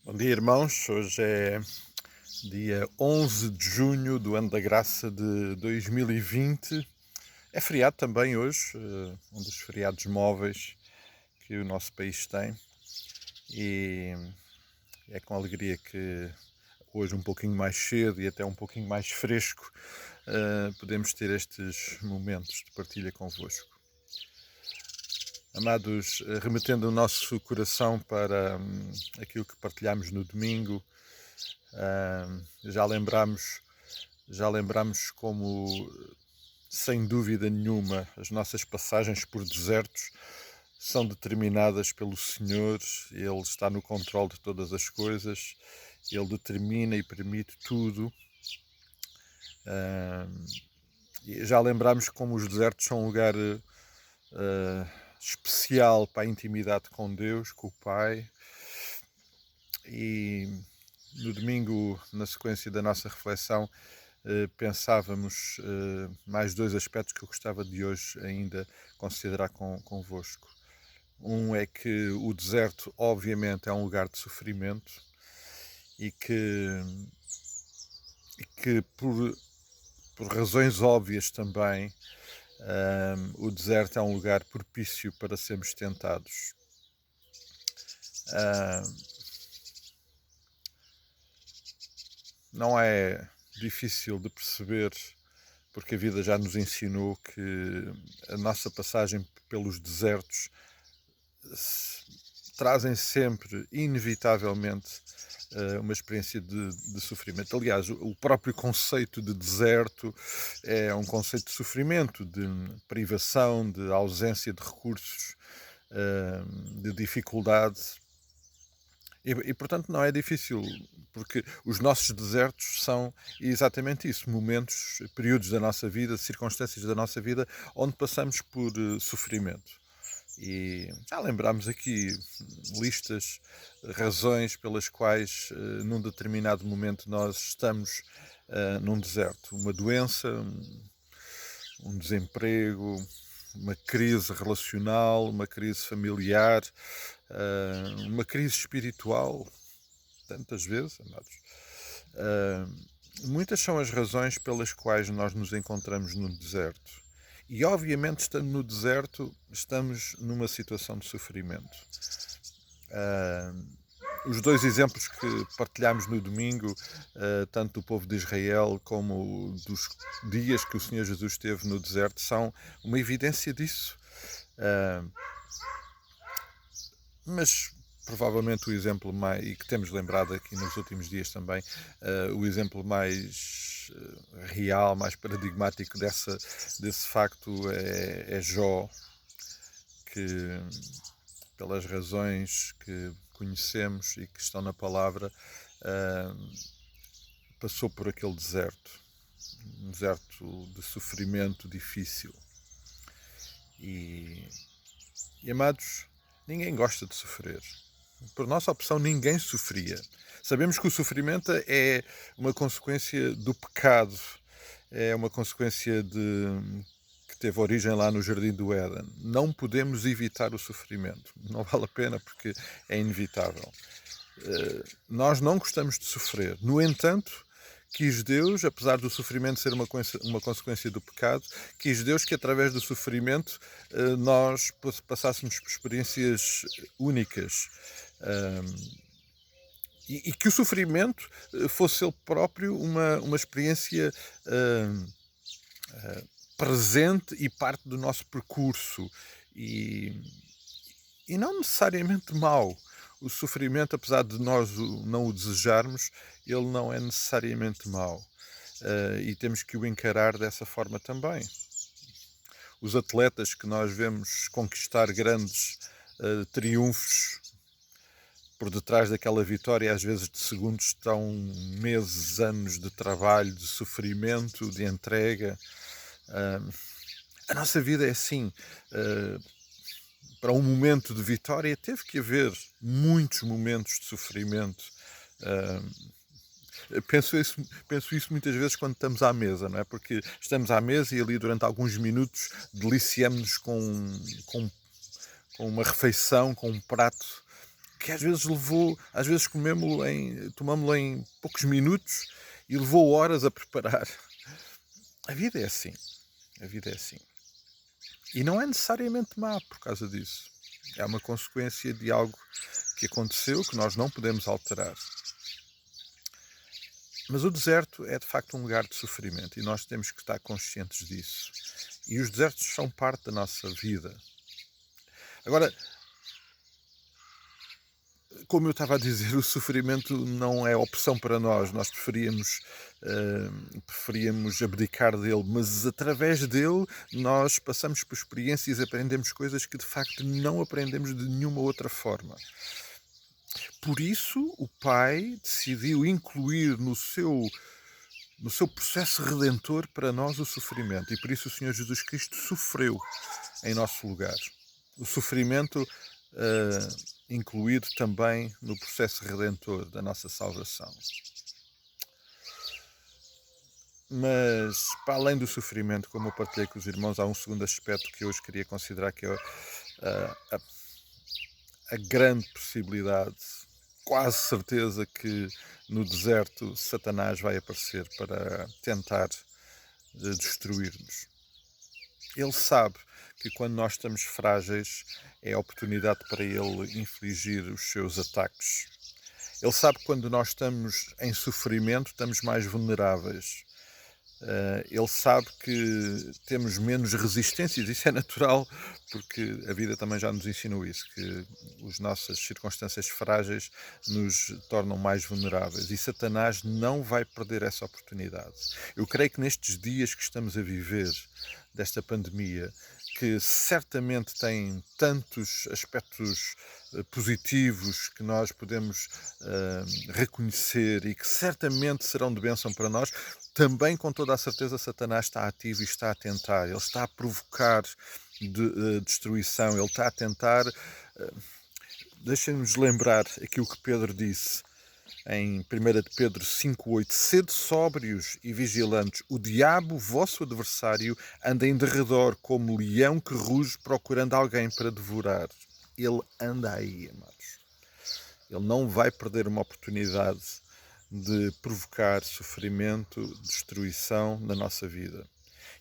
Bom dia, irmãos. Hoje é dia 11 de junho do ano da graça de 2020. É feriado também hoje, um dos feriados móveis que o nosso país tem. E é com alegria que hoje, um pouquinho mais cedo e até um pouquinho mais fresco, podemos ter estes momentos de partilha convosco. Amados, remetendo o nosso coração para aquilo que partilhámos no domingo, já lembramos como, sem dúvida nenhuma, as nossas passagens por desertos são determinadas pelo Senhor. Ele está no controle de todas as coisas, Ele determina e permite tudo. E já lembramos como os desertos são um lugar especial para a intimidade com Deus, com o Pai. E no domingo, na sequência da nossa reflexão, pensávamos mais dois aspectos que eu gostava de hoje ainda considerar convosco. Um é que o deserto, obviamente, é um lugar de sofrimento e que por razões óbvias também, o deserto é um lugar propício para sermos tentados. Não é difícil de perceber, porque a vida já nos ensinou que a nossa passagem pelos desertos trazem sempre, inevitavelmente, uma experiência de sofrimento. Aliás, o próprio conceito de deserto é um conceito de sofrimento, de privação, de ausência de recursos, de dificuldade. E, portanto, não é difícil, porque os nossos desertos são exatamente isso, momentos, períodos da nossa vida, circunstâncias da nossa vida, onde passamos por sofrimento. E já lembramos aqui listas, razões pelas quais, num determinado momento, nós estamos num deserto. Uma doença, um desemprego, uma crise relacional, uma crise familiar, uma crise espiritual, tantas vezes, amados. Muitas são as razões pelas quais nós nos encontramos no deserto. E, obviamente, estando no deserto, estamos numa situação de sofrimento. Os dois exemplos que partilhámos no domingo, tanto do povo de Israel como dos dias que o Senhor Jesus esteve no deserto, são uma evidência disso. Mas provavelmente o exemplo mais, e que temos lembrado aqui nos últimos dias também, o exemplo mais real, mais paradigmático desse facto é Jó, que, pelas razões que conhecemos e que estão na palavra, passou por aquele deserto, um deserto de sofrimento difícil. E amados, ninguém gosta de sofrer. Por nossa opção, ninguém sofria. Sabemos que o sofrimento é uma consequência do pecado, é uma consequência que teve origem lá no Jardim do Éden. Não podemos evitar o sofrimento. Não vale a pena, porque é inevitável. Nós não gostamos de sofrer. No entanto, quis Deus, apesar do sofrimento ser uma consequência do pecado, quis Deus que através do sofrimento nós passássemos por experiências únicas. E que o sofrimento fosse ele próprio uma experiência presente e parte do nosso percurso. E não necessariamente mau. O sofrimento, apesar de nós não o desejarmos, ele não é necessariamente mau. E temos que o encarar dessa forma também. Os atletas que nós vemos conquistar grandes triunfos, por detrás daquela vitória, às vezes de segundos, estão meses, anos de trabalho, de sofrimento, de entrega. A nossa vida é assim. Para um momento de vitória teve que haver muitos momentos de sofrimento. Penso isso muitas vezes quando estamos à mesa, não é? Porque estamos à mesa e ali durante alguns minutos deliciamos-nos com uma refeição, com um prato que às vezes tomámo-lo em poucos minutos e levou horas a preparar. A vida é assim. A vida é assim. E não é necessariamente má por causa disso. É uma consequência de algo que aconteceu, que nós não podemos alterar. Mas o deserto é de facto um lugar de sofrimento e nós temos que estar conscientes disso. E os desertos são parte da nossa vida. Agora, como eu estava a dizer, o sofrimento não é opção para nós. Nós preferíamos abdicar dele, mas através dele nós passamos por experiências e aprendemos coisas que de facto não aprendemos de nenhuma outra forma. Por isso, o Pai decidiu incluir no seu processo redentor para nós o sofrimento. E por isso o Senhor Jesus Cristo sofreu em nosso lugar. O sofrimento incluído também no processo redentor da nossa salvação. Mas, para além do sofrimento, como eu partilhei com os irmãos, há um segundo aspecto que eu hoje queria considerar, que é a grande possibilidade, quase certeza, que no deserto Satanás vai aparecer para tentar destruir-nos. Ele sabe que quando nós estamos frágeis é a oportunidade para ele infligir os seus ataques. Ele sabe que quando nós estamos em sofrimento estamos mais vulneráveis. Ele sabe que temos menos resistências, isso é natural, porque a vida também já nos ensinou isso, que as nossas circunstâncias frágeis nos tornam mais vulneráveis, e Satanás não vai perder essa oportunidade. Eu creio que nestes dias que estamos a viver, desta pandemia, que certamente tem tantos aspectos positivos que nós podemos reconhecer e que certamente serão de bênção para nós, também com toda a certeza Satanás está ativo e está a tentar, ele está a provocar destruição, ele está a tentar. Deixem-nos lembrar aquilo que Pedro disse em 1 de Pedro 5,8: sede sóbrios e vigilantes, o diabo, vosso adversário, anda em derredor como leão que ruge procurando alguém para devorar. Ele anda aí, amados. Ele não vai perder uma oportunidade de provocar sofrimento, destruição na nossa vida.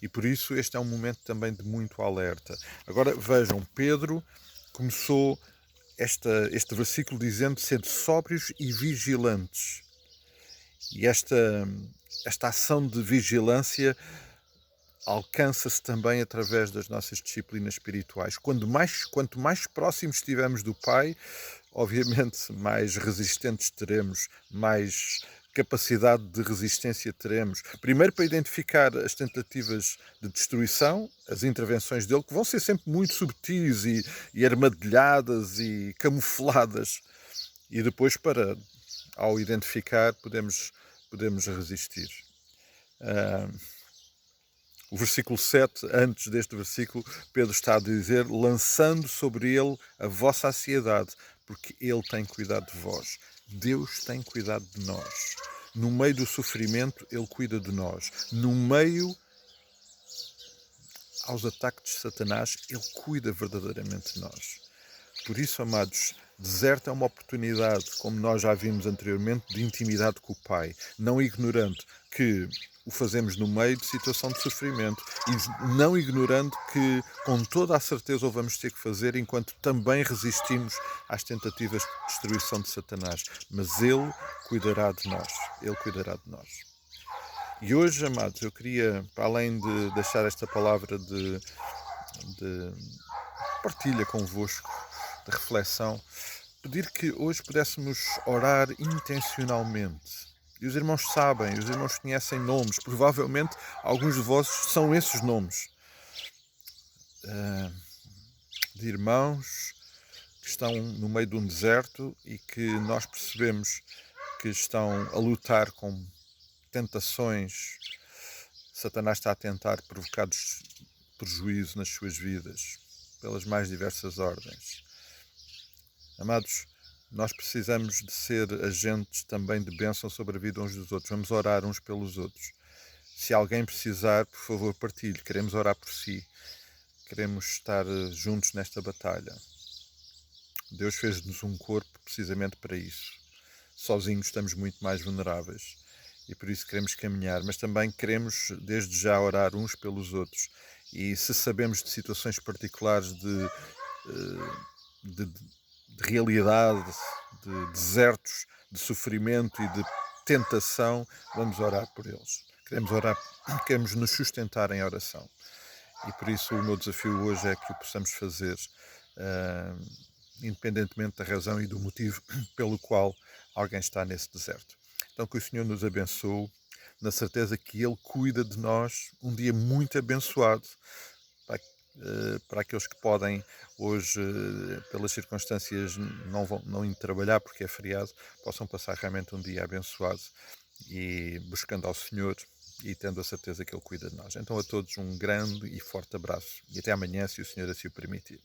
E por isso este é um momento também de muito alerta. Agora vejam, Pedro começou este versículo dizendo: sede sóbrios e vigilantes. E esta ação de vigilância alcança-se também através das nossas disciplinas espirituais. Quanto mais próximos estivermos do Pai, obviamente mais resistentes teremos, mais capacidade de resistência teremos. Primeiro, para identificar as tentativas de destruição, as intervenções dele, que vão ser sempre muito subtis e armadilhadas e camufladas. E depois, ao identificar, podemos resistir. O versículo 7, antes deste versículo, Pedro está a dizer: lançando sobre ele a vossa ansiedade, porque ele tem cuidado de vós. Deus tem cuidado de nós. No meio do sofrimento, ele cuida de nós. No meio aos ataques de Satanás, ele cuida verdadeiramente de nós. Por isso, amados, deserto é uma oportunidade, como nós já vimos anteriormente, de intimidade com o Pai, não ignorando que o fazemos no meio de situação de sofrimento e não ignorando que com toda a certeza o vamos ter que fazer enquanto também resistimos às tentativas de destruição de Satanás. Mas Ele cuidará de nós. Ele cuidará de nós. E hoje, amados, eu queria, para além de deixar esta palavra de partilha convosco, de reflexão, pedir que hoje pudéssemos orar intencionalmente. E os irmãos sabem, os irmãos conhecem nomes, provavelmente alguns de vós são esses nomes. De irmãos que estão no meio de um deserto e que nós percebemos que estão a lutar com tentações. Satanás está a tentar provocar prejuízo nas suas vidas, pelas mais diversas ordens. Amados, nós precisamos de ser agentes também de bênção sobre a vida uns dos outros. Vamos orar uns pelos outros. Se alguém precisar, por favor, partilhe. Queremos orar por si. Queremos estar juntos nesta batalha. Deus fez-nos um corpo precisamente para isso. Sozinhos estamos muito mais vulneráveis e por isso queremos caminhar, mas também queremos desde já orar uns pelos outros. E se sabemos de situações particulares de realidade, de desertos, de sofrimento e de tentação, vamos orar por eles. Queremos orar, queremos nos sustentar em oração. E por isso o meu desafio hoje é que o possamos fazer, ah, independentemente da razão e do motivo pelo qual alguém está nesse deserto. Então que o Senhor nos abençoe, na certeza que Ele cuida de nós, um dia muito abençoado, para aqueles que podem hoje, pelas circunstâncias, não ir trabalhar porque é feriado, possam passar realmente um dia abençoado e buscando ao Senhor e tendo a certeza que Ele cuida de nós. Então a todos um grande e forte abraço e até amanhã, se o Senhor assim o permitir.